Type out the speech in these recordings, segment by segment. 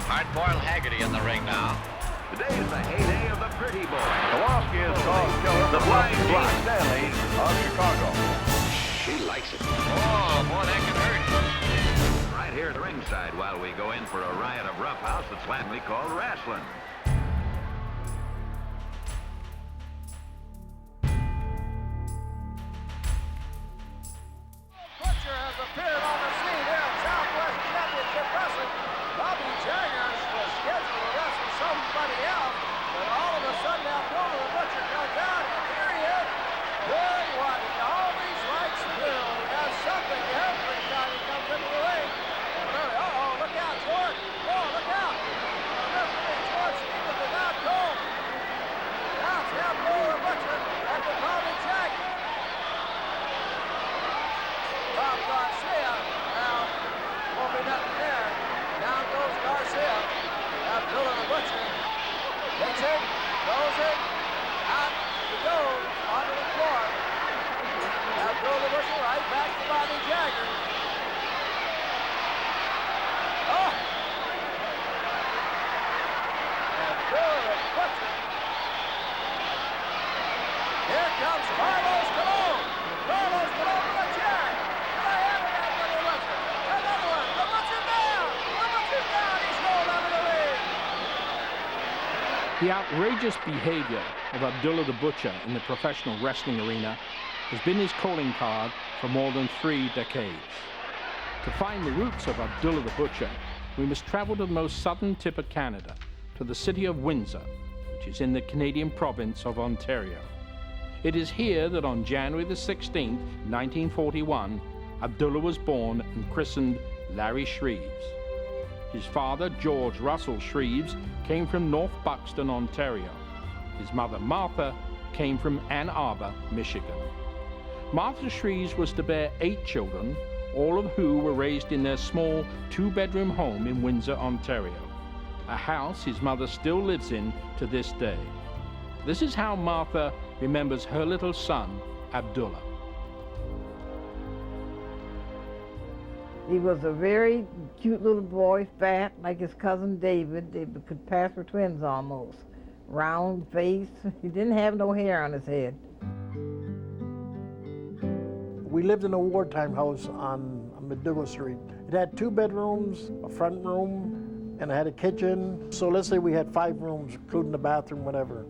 Hard-boiled Haggerty in the ring now. Today's the heyday of the pretty boy. Kowalski is called killer. The Flying Black G. Stanley of Chicago. She likes it. Oh, boy, that can hurt. Right here at ringside while we go in for a riot of roughhouse that's flatly called wrestling. Butcher has appeared on the scene here at Southwest Championship Wrestling. Bobby Jaggers was scheduled to wrestle somebody else, but all of a sudden Abdullah the Butcher comes out, and here he is doing what he always likes to do. He has something every time he comes into the ring. Uh-oh, look out, George. Oh, look out. Referee George Stevens is out cold. Now it's Abdullah the Butcher and the Bobby Jaggers. Bob Garcia, now, won't be nothing there. Down goes Garcia. Abdullah the Butcher hits it, throws it, out he goes, onto the floor. Abdullah the Butcher right back to Bobby Jaggers. Oh! Abdullah the Butcher. Here comes Carlos Colon. Carlos Colon with a chair. The outrageous behavior of Abdullah the Butcher in the professional wrestling arena has been his calling card for more than 3 decades. To find the roots of Abdullah the Butcher, we must travel to the most southern tip of Canada, to the city of Windsor, which is in the Canadian province of Ontario. It is here that on January the 16th, 1941, Abdullah was born and christened Larry Shreves. His father, George Russell Shreves, came from North Buxton, Ontario. His mother, Martha, came from Ann Arbor, Michigan. Martha Shreves was to bear 8 children, all of who were raised in their small 2-bedroom home in Windsor, Ontario, a house his mother still lives in to this day. This is how Martha remembers her little son, Abdullah. He was a very cute little boy, fat, like his cousin David. They could pass for twins almost. Round face. He didn't have no hair on his head. We lived in a wartime house on McDougall Street. It had 2 bedrooms, a front room, and it had a kitchen. So let's say we had 5 rooms, including the bathroom, whatever.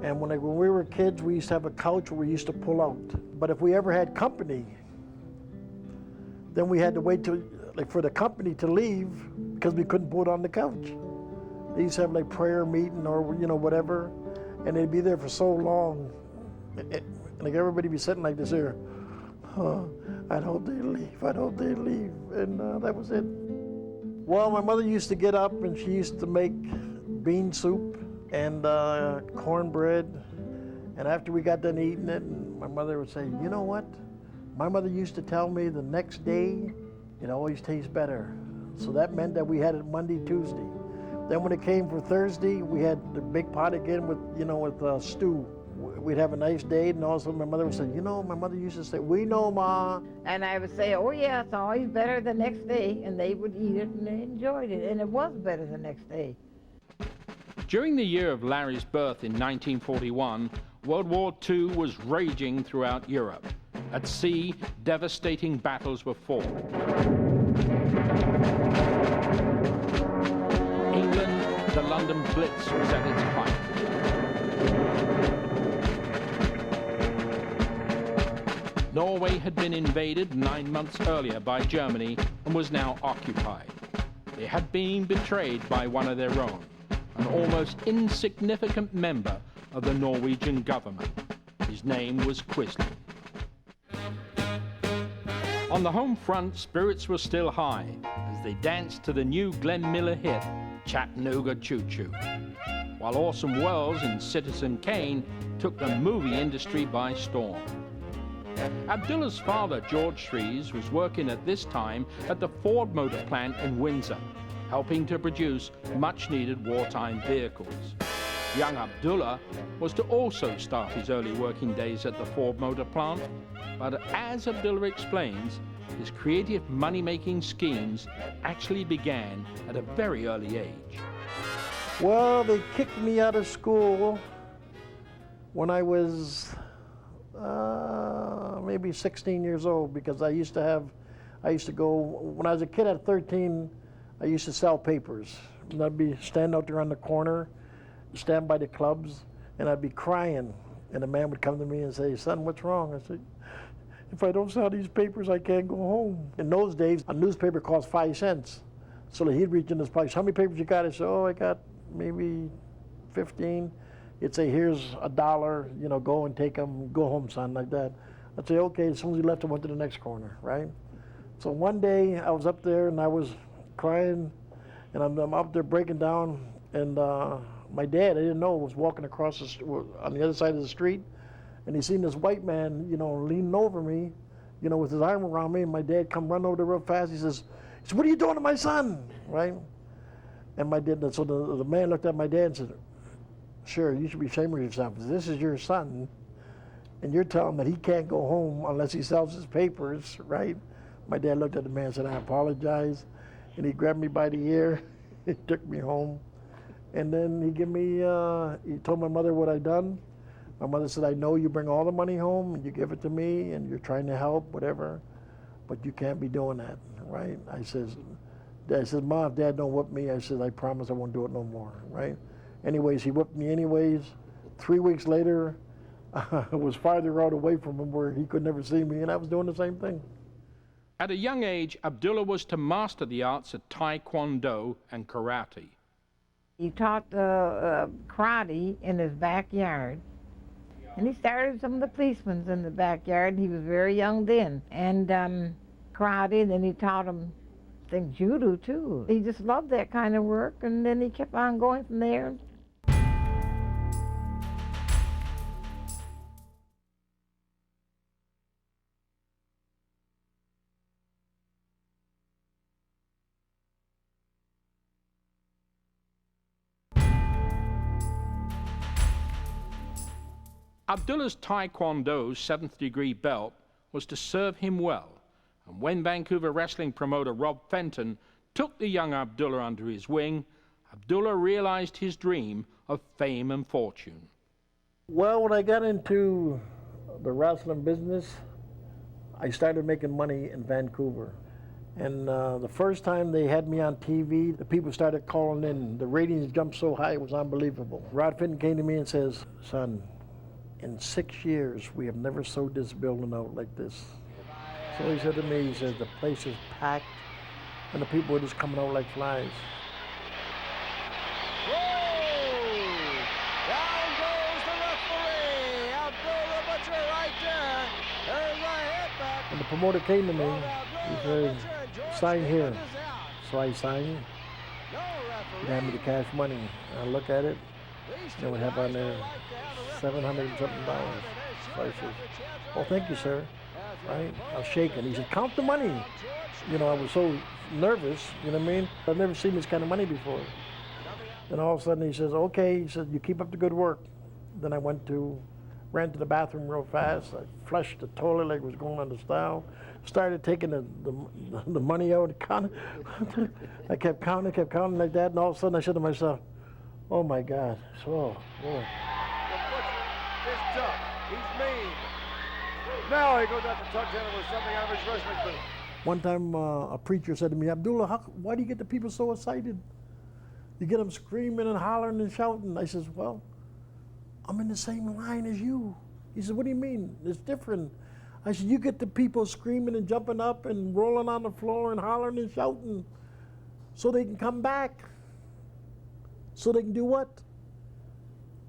And when we were kids, we used to have a couch where we used to pull out. But if we ever had company, then we had to wait till, for the company to leave because we couldn't put it on the couch. They used to have like prayer meeting or whatever, and they'd be there for so long. Like everybody be sitting like this here. Oh, I'd hope they leave. I'd hope they leave, and that was it. Well, my mother used to get up and she used to make bean soup and cornbread, and after we got done eating it, my mother would say, "You know what? My mother used to tell me the next day, it always tastes better." So that meant that we had it Monday, Tuesday. Then when it came for Thursday, we had the big pot again with stew. We'd have a nice day, and all of a sudden my mother would say, my mother used to say, "We know, Ma." And I would say, "Oh yeah, it's always better the next day," and they would eat it and they enjoyed it, and it was better the next day. During the year of Larry's birth in 1941, World War II was raging throughout Europe. At sea, devastating battles were fought. England, the London Blitz was at its height. Norway had been invaded 9 months earlier by Germany and was now occupied. They had been betrayed by one of their own, an almost insignificant member of the Norwegian government. His name was Quisling. On the home front, spirits were still high as they danced to the new Glenn Miller hit, Chattanooga Choo Choo, while Orson Welles and Citizen Kane took the movie industry by storm. Abdullah's father, George Shreves, was working at this time at the Ford Motor Plant in Windsor, helping to produce much-needed wartime vehicles. Young Abdullah was to also start his early working days at the Ford Motor Plant, but as Abdullah explains, his creative money-making schemes actually began at a very early age. Well, they kicked me out of school when I was maybe 16 years old, because I used to go, when I was a kid at 13, I used to sell papers. And I'd be standing out there on the corner, stand by the clubs, and I'd be crying. And a man would come to me and say, "Son, what's wrong?" I said, "If I don't sell these papers, I can't go home." In those days, a newspaper cost 5 cents. So he'd reach in his pocket, "How many papers you got?" I said, "Oh, I got maybe 15. He'd say, "Here's $1, you know, go and take them, go home, son," like that. I'd say, "Okay." As soon as he left, I went to the next corner, right? So one day I was up there and I was crying, and I'm up there breaking down, and my dad, I didn't know, was walking across on the other side of the street, and he seen this white man, you know, leaning over me, you know, with his arm around me, and my dad come running over there real fast. He says, "What are you doing to my son?" Right? And my dad, so the man looked at my dad and said, "Sure, you should be ashamed of yourself. This is your son, and you're telling him that he can't go home unless he sells his papers," right? My dad looked at the man and said, "I apologize." And he grabbed me by the ear, he took me home. And then he told my mother what I'd done. My mother said, "I know you bring all the money home and you give it to me and you're trying to help, whatever, but you can't be doing that," right? I says, "Mom, if Dad don't whip me," I said, "I promise I won't do it no more," right? Anyways, he whipped me anyways. 3 weeks later, I was farther out away from him where he could never see me, and I was doing the same thing. At a young age, Abdullah was to master the arts of Taekwondo and karate. He taught karate in his backyard, and he started some of the policemen in the backyard. He was very young then, and karate, and then he taught him, I think, judo too. He just loved that kind of work, and then he kept on going from there. Abdullah's Taekwondo 7th degree belt was to serve him well, and when Vancouver wrestling promoter Rob Fenton took the young Abdullah under his wing, Abdullah realized his dream of fame and fortune. Well, when I got into the wrestling business, I started making money in Vancouver. And the first time they had me on TV, the people started calling in. The ratings jumped so high, it was unbelievable. Rod Fenton came to me and says, "Son, in 6 years, we have never sold this building out like this." So he said to me, he says, "The place is packed, and the people are just coming out like flies." Down goes the referee, Abdullah the Butcher right there. There's a hit back. And the promoter came to me, he said, "Sign here." So I signed, he handed me the cash money. I look at it, and we have on there $700 and something. So I said, "Oh, thank you, sir." Right? I was shaking. He said, "Count the money." You know, I was so nervous, you know what I mean? I've never seen this kind of money before. Then all of a sudden he says, "Okay," he said, "you keep up the good work." Then I ran to the bathroom real fast. I flushed the toilet like it was going on the style. Started taking the money out and counting. I kept counting like that, and all of a sudden I said to myself, "Oh my God, oh boy." The Butcher is tough. He's mean. Now he goes out to tuck in with something out of his wrestling boot. One time a preacher said to me, "Abdullah, why do you get the people so excited? You get them screaming and hollering and shouting." I says, "Well, I'm in the same line as you." He said, "What do you mean? It's different." I said, "You get the people screaming and jumping up and rolling on the floor and hollering and shouting so they can come back. So they can do what?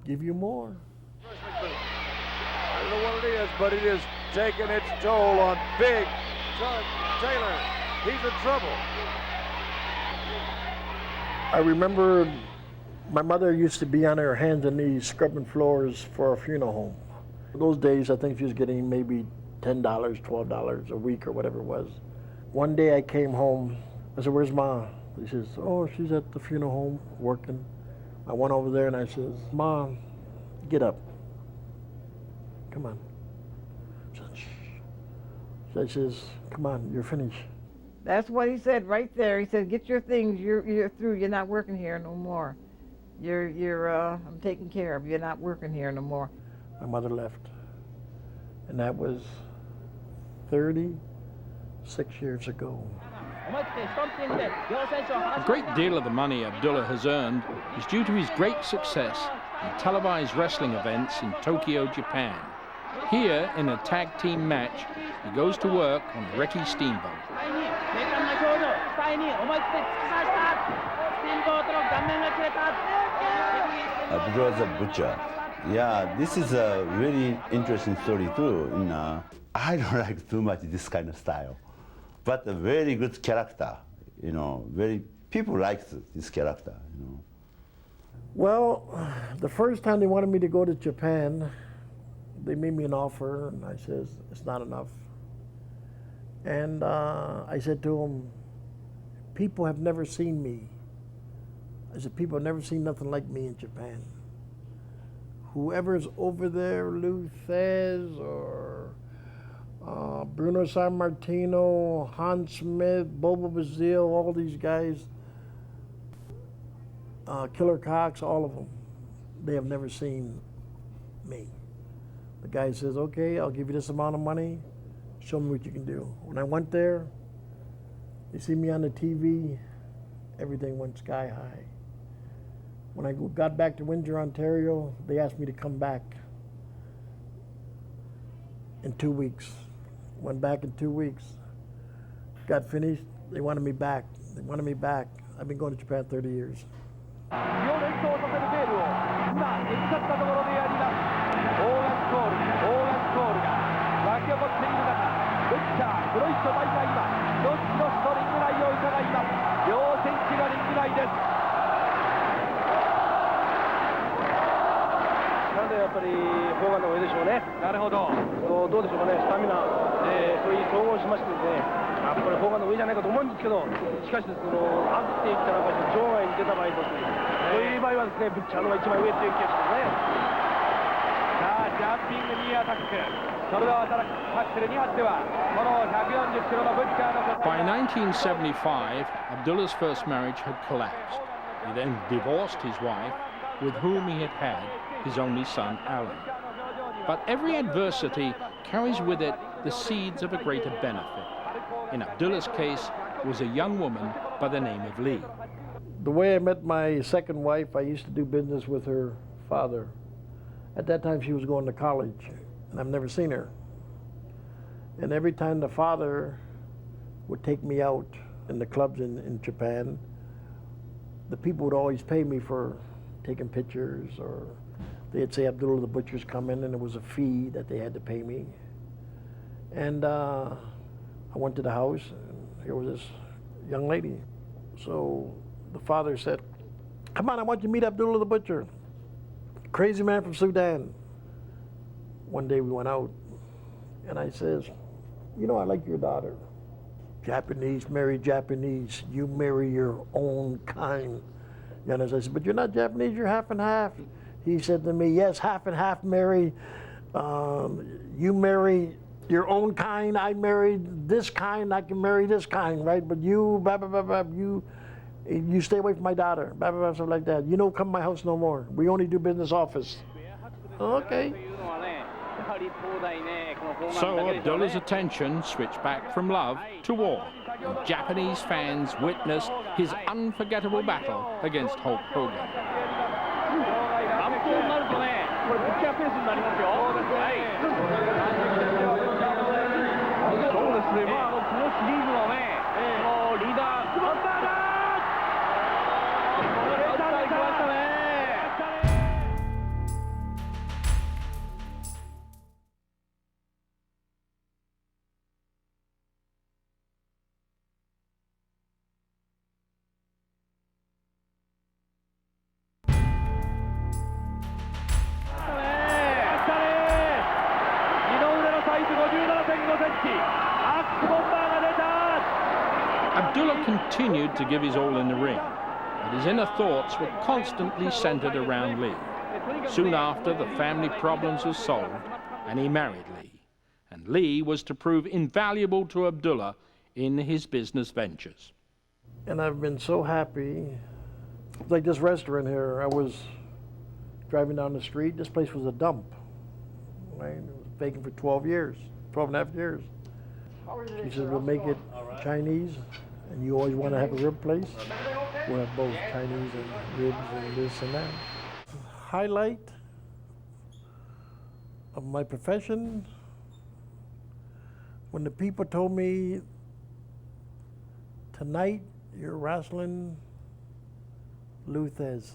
Give you more." I don't know what it is, but it is taking its toll on Big Tug Taylor. He's in trouble. I remember my mother used to be on her hands and knees scrubbing floors for a funeral home. Those days, I think she was getting maybe $10, $12 a week or whatever it was. One day I came home. I said, "Where's Ma?" He says, "Oh, she's at the funeral home working." I went over there and I says, "Mom, get up. Come on." She said, "Shh." So I says, come on, you're finished. That's what he said right there. He said, get your things, you're through, you're not working here no more. I'm taking care of you, you're not working here no more. My mother left. And that was 36 years ago. A great deal of the money Abdullah has earned is due to his great success in televised wrestling events in Tokyo, Japan. Here, in a tag team match, he goes to work on Ricky Steamboat. Abdullah the Butcher. Yeah, this is a really interesting story too. I don't like too much this kind of style, but a very good character. People like this character. Well, the first time they wanted me to go to Japan, they made me an offer, and I says, it's not enough. And I said to them, people have never seen me. I said, people have never seen nothing like me in Japan. Whoever's over there, Lou Thez or Bruno Sammartino, Hans Smith, Bobo Bazile, all these guys, Killer Cox, all of them, they have never seen me. The guy says, okay, I'll give you this amount of money, show me what you can do. When I went there, they see me on the TV, everything went sky high. When I got back to Windsor, Ontario, they asked me to come back in 2 weeks. Went back in 2 weeks. Got finished, they wanted me back. They wanted me back. I've been going to Japan 30 years. By 1975, Abdullah's first marriage had collapsed. He then divorced his wife, with whom he had had his only son, Alan. But every adversity carries with it the seeds of a greater benefit. In Abdullah's case, was a young woman by the name of Lee. The way I met my second wife, I used to do business with her father. At that time, she was going to college, and I've never seen her. And every time the father would take me out in the clubs in Japan, the people would always pay me for taking pictures, or they'd say Abdullah the Butcher's coming, and it was a fee that they had to pay me. And I went to the house, and here was this young lady. So the father said, come on, I want you to meet Abdullah the Butcher, crazy man from Sudan. One day we went out, and I says, you know, I like your daughter. Japanese marry Japanese, you marry your own kind. And as I said, but you're not Japanese, you're half and half. He said to me, yes, half and half marry. You marry your own kind, I married this kind, I can marry this kind, right? But you, blah, blah, blah, blah, you stay away from my daughter, blah, blah, blah, stuff like that. You don't come to my house no more. We only do business office. Okay. So Abdullah's attention switched back from love to war. And Japanese fans witnessed his unforgettable battle against Hulk Hogan. Abdullah continued to give his all in the ring, but his inner thoughts were constantly centered around Lee. Soon after, the family problems were solved, and he married Lee. And Lee was to prove invaluable to Abdullah in his business ventures. And I've been so happy. Like this restaurant here, I was driving down the street. This place was a dump. Right? It was vacant for 12 years, 12 and a half years. She said, we'll make it Chinese, and you always want to have a rib place. We'll have both Chinese and ribs and this and that. Highlight of my profession, when the people told me, tonight you're wrestling Luthez.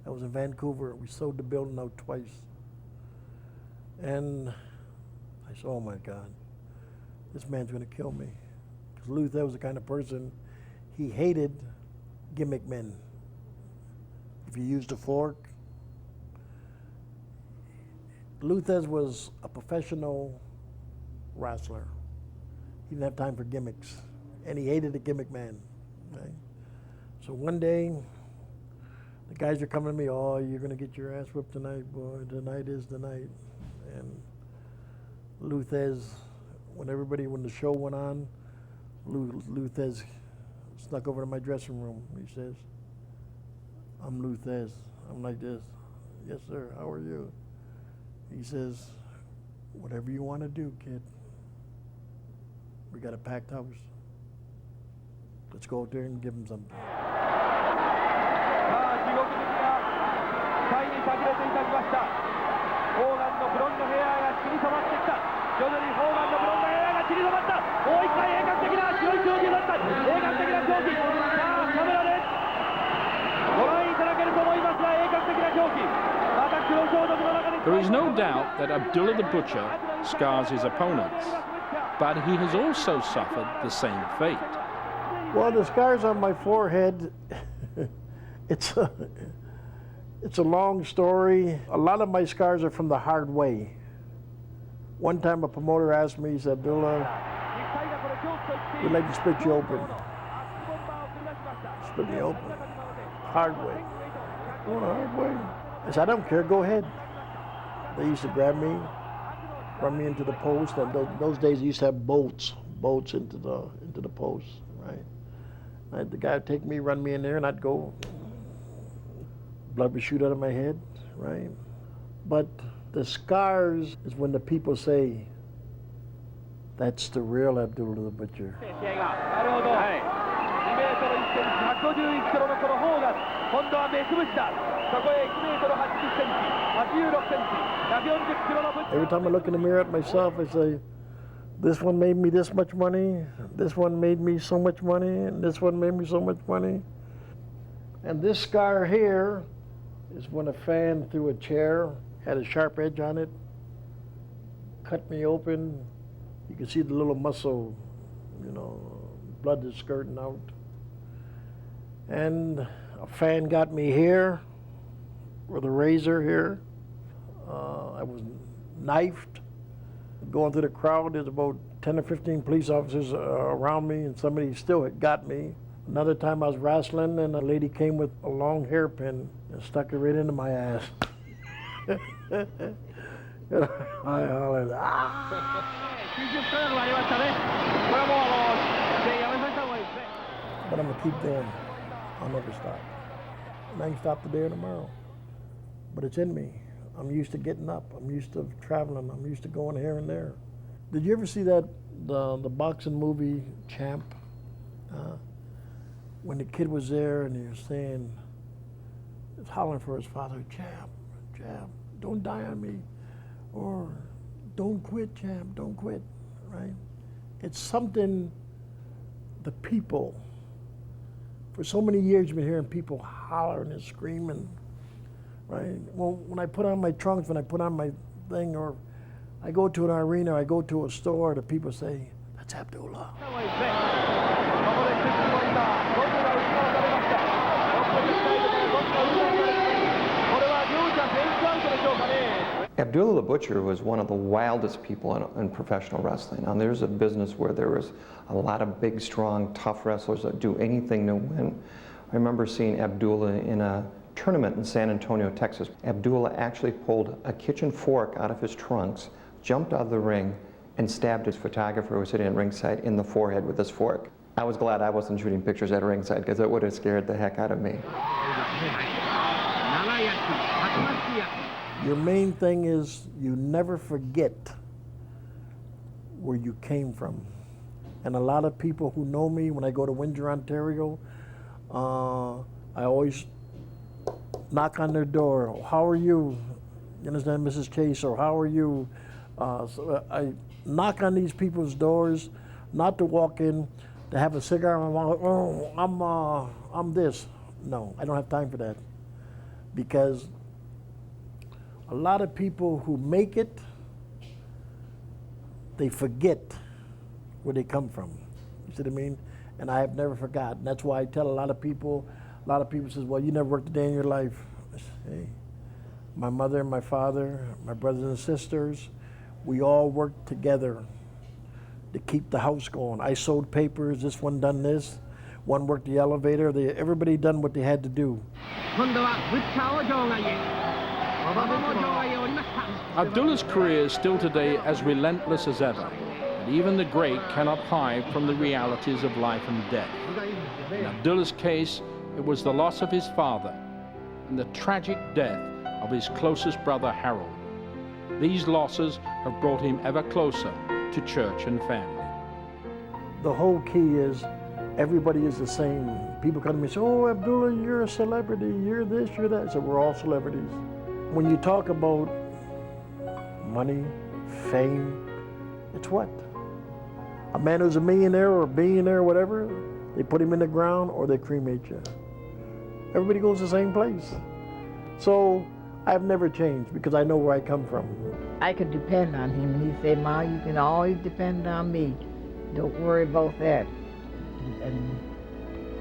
That was in Vancouver. We sold the building out twice. And I said, oh my God, this man's gonna kill me. Because Luthez was the kind of person, he hated gimmick men. If you used a fork, Luthez was a professional wrestler. He didn't have time for gimmicks, and he hated a gimmick man. Right? So one day, the guys are coming to me, oh, you're gonna get your ass whipped tonight, boy. Tonight is the night. And Luthez, when the show went on, Luthez snuck over to my dressing room. He says, I'm Luthez. I'm like this. Yes, sir, how are you? He says, whatever you want to do, kid. We got a packed house. Let's go out there and give him something. There is no doubt that Abdullah the Butcher scars his opponents, but he has also suffered the same fate. Well, the scars on my forehead, it's a long story. A lot of my scars are from the hard way. One time a promoter asked me, he said, Abdullah, we'd like to split you open. Split me open. Hard way. Going the hard way. I said, I don't care, go ahead. They used to grab me, run me into the post, and those days they used to have bolts into the post, right? The guy would take me, run me in there, and I'd go. Blood would shoot out of my head, right? But the scars is when the people say, that's the real Abdullah the Butcher. Every time I look in the mirror at myself, I say, this one made me this much money, this one made me so much money, and this one made me so much money. And this scar here is when a fan threw a chair, had a sharp edge on it, cut me open. You can see the little muscle, blood is skirting out. And a fan got me here, with a razor here. I was knifed. Going through the crowd, there's about 10 or 15 police officers around me, and somebody still had got me. Another time I was wrestling, and a lady came with a long hairpin and stuck it right into my ass. And I hollered, ah! But I'm gonna keep going. I'll never stop. And I can stop today or tomorrow. But it's in me. I'm used to getting up. I'm used to traveling. I'm used to going here and there. Did you ever see the boxing movie Champ? When the kid was there and he was saying, he was hollering for his father, Champ, Champ, don't die on me. Or don't quit, Champ, don't quit, right? It's something the people, for so many years you've been hearing people hollering and screaming, right? Well, when I put on my trunks, when I put on my thing, or I go to an arena, I go to a store, the people say, that's Abdullah. Abdullah the Butcher was one of the wildest people in professional wrestling. Now, there's a business where there was a lot of big, strong, tough wrestlers that do anything to win. I remember seeing Abdullah in a tournament in San Antonio, Texas. Abdullah actually pulled a kitchen fork out of his trunks, jumped out of the ring and stabbed his photographer who was sitting at ringside in the forehead with his fork. I was glad I wasn't shooting pictures at ringside because it would have scared the heck out of me. Your main thing is you never forget where you came from. And a lot of people who know me, when I go to Windsor, Ontario, I always knock on their door. How are you? You understand, Mrs. Chase? Or how are you? So I knock on these people's doors, not to walk in, to have a cigar in my mouth. Oh, I'm this. No, I don't have time for that. Because a lot of people who make it, they forget where they come from. You see what I mean? And I have never forgotten. That's why I tell a lot of people says, well, you never worked a day in your life. I say, hey, my mother and my father, my brothers and sisters, we all worked together to keep the house going. I sold papers, this one done this, one worked the elevator, everybody done what they had to do. Abdullah's career is still today as relentless as ever, and even the great cannot hide from the realities of life and death. In Abdullah's case, it was the loss of his father and the tragic death of his closest brother, Harold. These losses have brought him ever closer to church and family. The whole key is everybody is the same. People come to me and say, oh, Abdullah, you're a celebrity, you're this, you're that. So we're all celebrities. When you talk about money, fame, it's what? A man who's a millionaire or a billionaire or whatever, they put him in the ground or they cremate you. Everybody goes to the same place. So I've never changed because I know where I come from. I could depend on him. And he said, Ma, you can always depend on me. Don't worry about that. And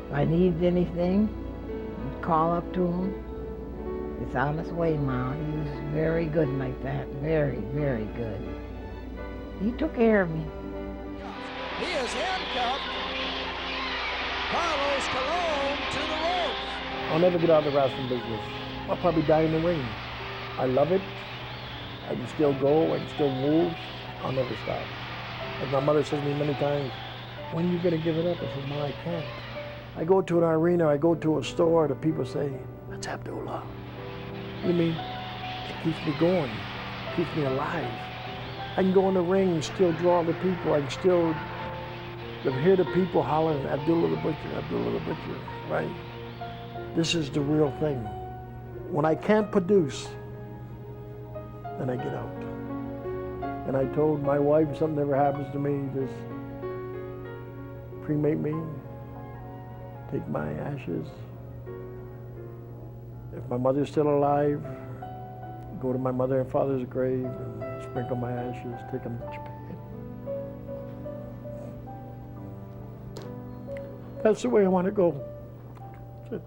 if I need anything, call up to him. It's on its way, Ma. He was very good like that. Very, very good. He took care of me. He is handcuffed. Carlos Colon to the ropes. I'll never get out of the wrestling business. I'll probably die in the ring. I love it. I can still go, I can still move. I'll never stop. As my mother says to me many times, when are you going to give it up? I said, Ma, I can't. I go to an arena, I go to a store, the people say, that's Abdullah. You mean? It keeps me going, it keeps me alive. I can go in the ring and still draw the people. I can still hear the people hollering, Abdullah the Butcher, Abdullah the Butcher, right? This is the real thing. When I can't produce, then I get out. And I told my wife, if something ever happens to me, just cremate me, take my ashes. If my mother's still alive, go to my mother and father's grave and sprinkle my ashes, take them to Japan. That's the way I want to go. That's it.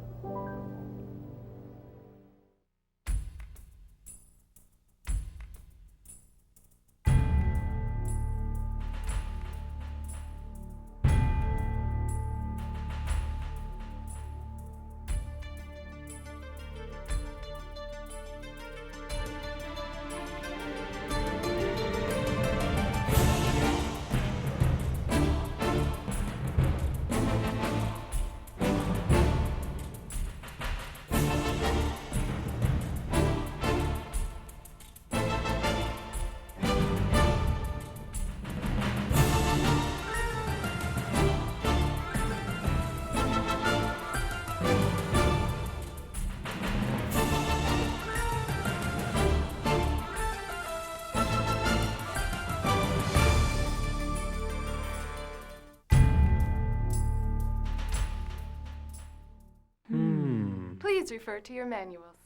Please refer to your manuals.